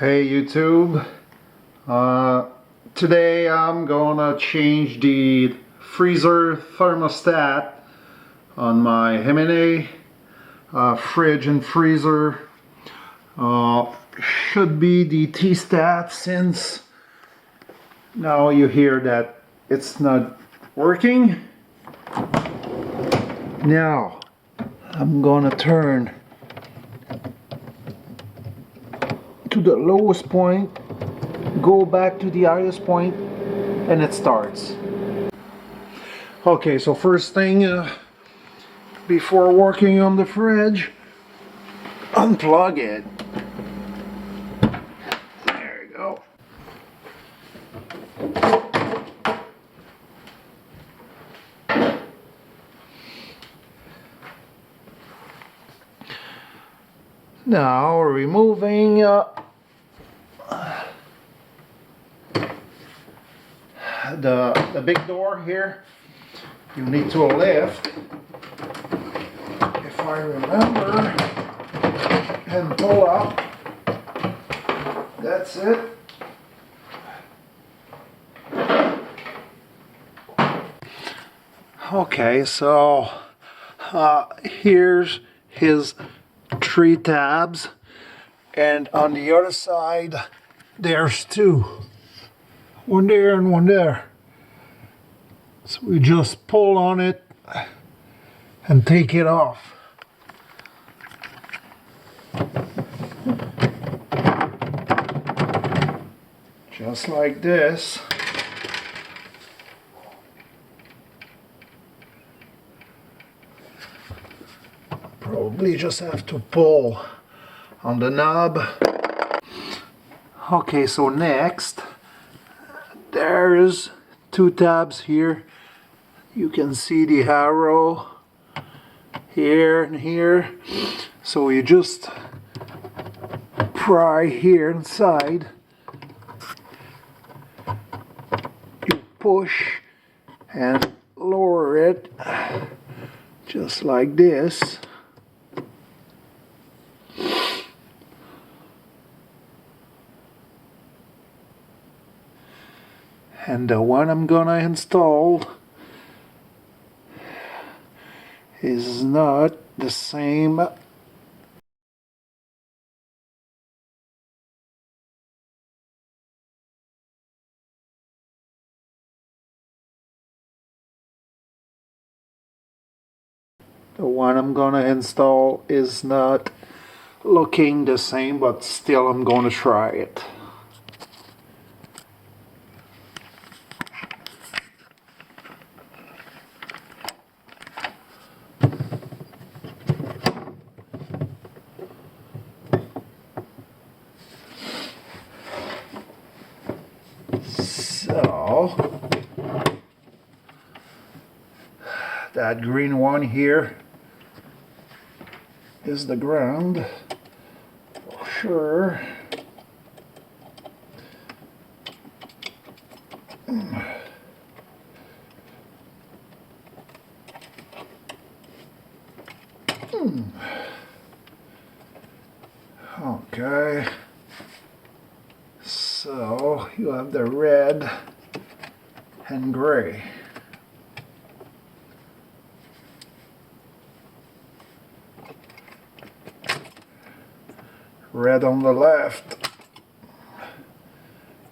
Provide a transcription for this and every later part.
Hey YouTube, today I'm gonna change the freezer thermostat on my Amana fridge and freezer. Should be the T-stat, since now you hear that it's not working. Now I'm gonna turn to the lowest point, go back to the highest point, and it starts. Okay, so first thing, before working on the fridge, unplug it. There you go. Now removing the big door here. You need to lift, if I remember, and pull up. That's it. Okay, so here's his 3 tabs, and on the other side there's 2. One there and one there. So we just pull on it and take it off. Just like this. Probably just have to pull on the knob. Okay, so next, there's 2 tabs here. You can see the arrow here and here. So you just pry here inside. You push and lower it just like this. And the one I'm gonna install is not the same. The one I'm gonna install is not looking the same, but still I'm gonna try it. So that green one here is the ground, for sure. Okay, so you have the red and gray. Red on the left,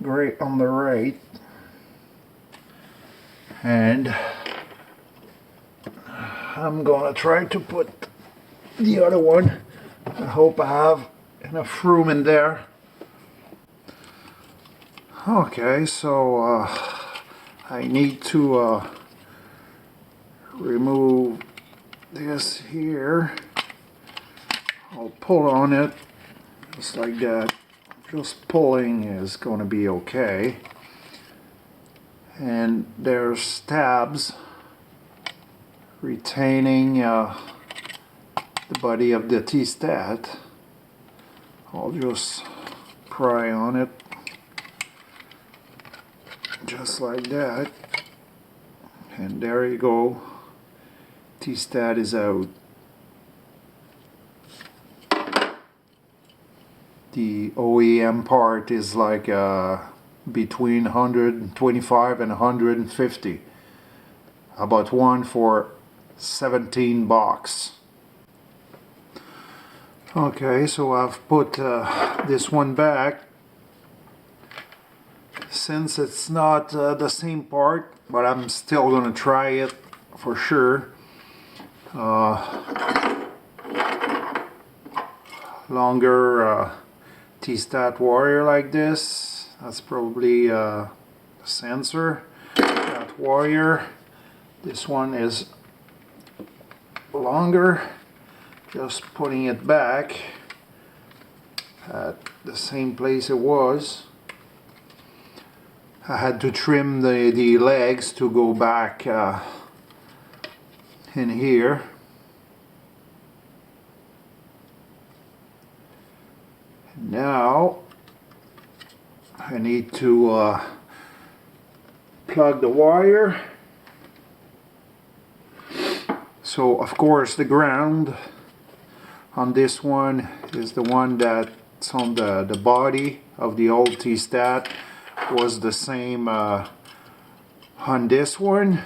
gray on the right, and I'm gonna try to put the other one. I hope I have enough room in there. Okay, so I need to remove this here. I'll pull on it just like that. Just pulling is going to be okay. And there's tabs retaining the body of the T-stat. I'll just pry on it just like that, and there you go. T-stat is out. The OEM part is like between 125 and 150. About one for 17 bucks. Okay, so I've put this one back. Since it's not the same part, but I'm still gonna try it for sure. Longer T-stat wire like this. That's probably a sensor. That wire. This one is longer. Just putting it back at the same place it was. I had to trim the legs to go back in here. Now I need to plug the wire. So of course the ground on this one is the one that's on the body of the old T-stat. Was the same on this one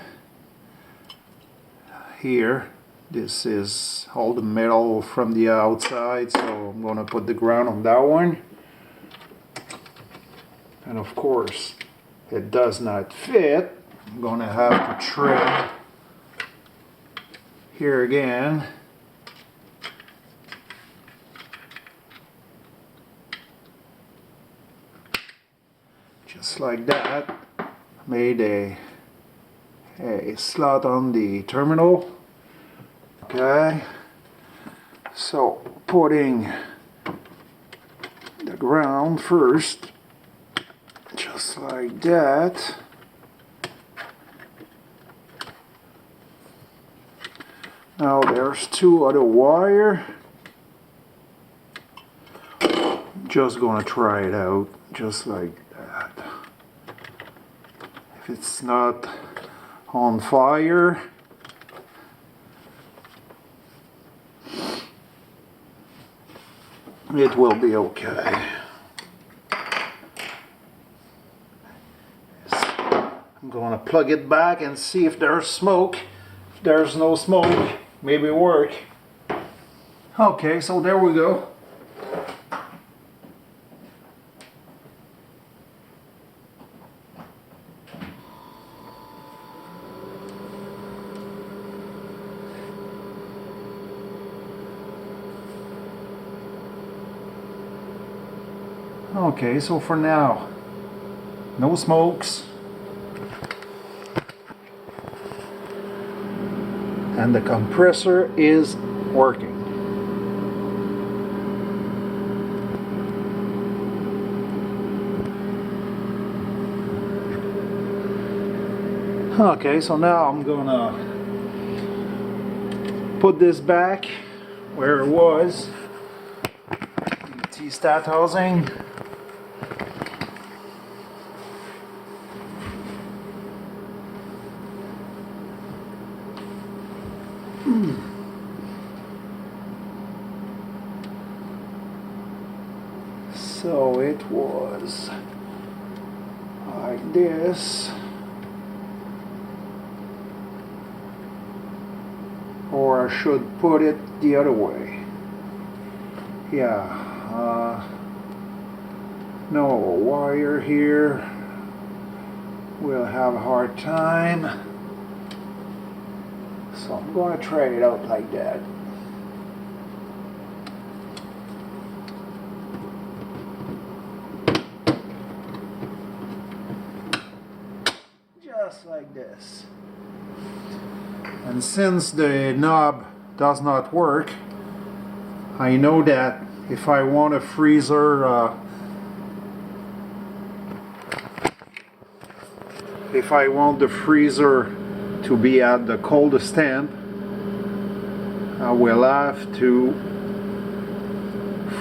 here. This is all the metal from the outside, so I'm gonna put the ground on that one. And of course it does not fit. I'm gonna have to trim here again. Just like that. Made a slot on the terminal. Okay, so putting the ground first, just like that. Now there's two other wire. Just gonna try it out, just like that. If it's not on fire, it will be okay. I'm gonna plug it back and see if there's smoke. If there's no smoke, maybe work. Okay, so there we go. Okay, so for now, no smokes. And the compressor is working. Okay, so now I'm gonna put this back where it was. The T-stat housing. So it was like this, or I should put it the other way. Yeah, no wire here. We'll have a hard time. So I'm going to try it out like that. Just like this. And since the knob does not work, I know that if I want a freezer, if I want the freezer to be at the coldest temp, I will have to,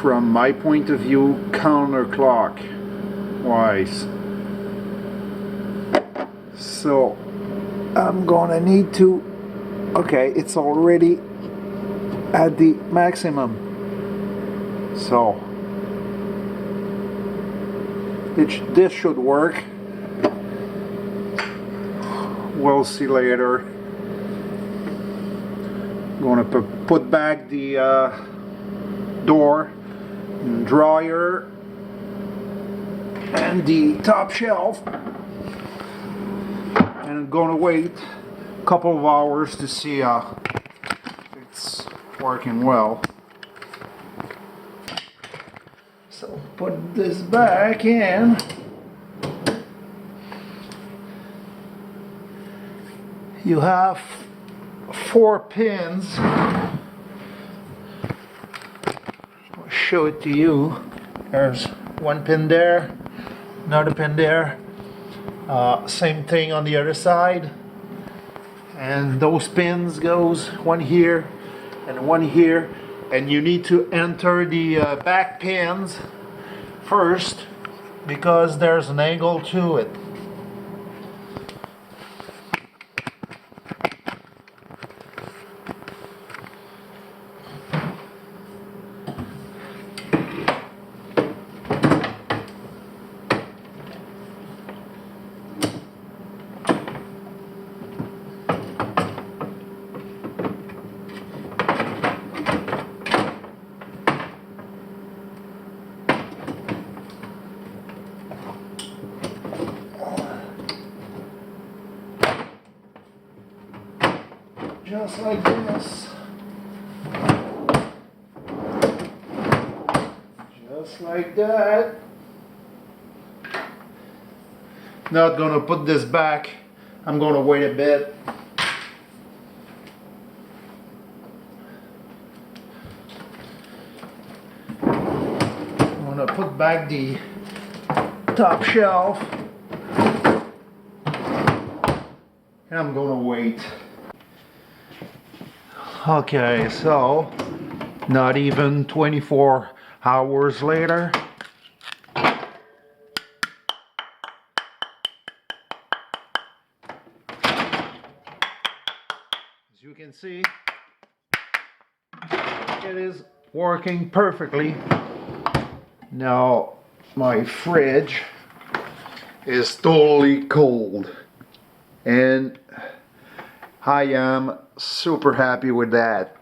from my point of view, counterclockwise. So I'm gonna need to, okay, it's already at the maximum. So this should work. We'll see later. Going to put back the door, dryer, and the top shelf, and I'm going to wait a couple of hours to see if it's working well. So put this back in. You have 4 pins. I'll show it to you. There's 1 pin there, another pin there, same thing on the other side, and those pins goes one here and one here, and you need to enter the back pins first because there's an angle to it. Just like this. Just like that. Not gonna put this back. I'm gonna wait a bit. I'm gonna put back the top shelf. And I'm gonna wait. Okay, so not even 24 hours later. As you can see, it is working perfectly. Now my fridge is totally cold, and I am super happy with that.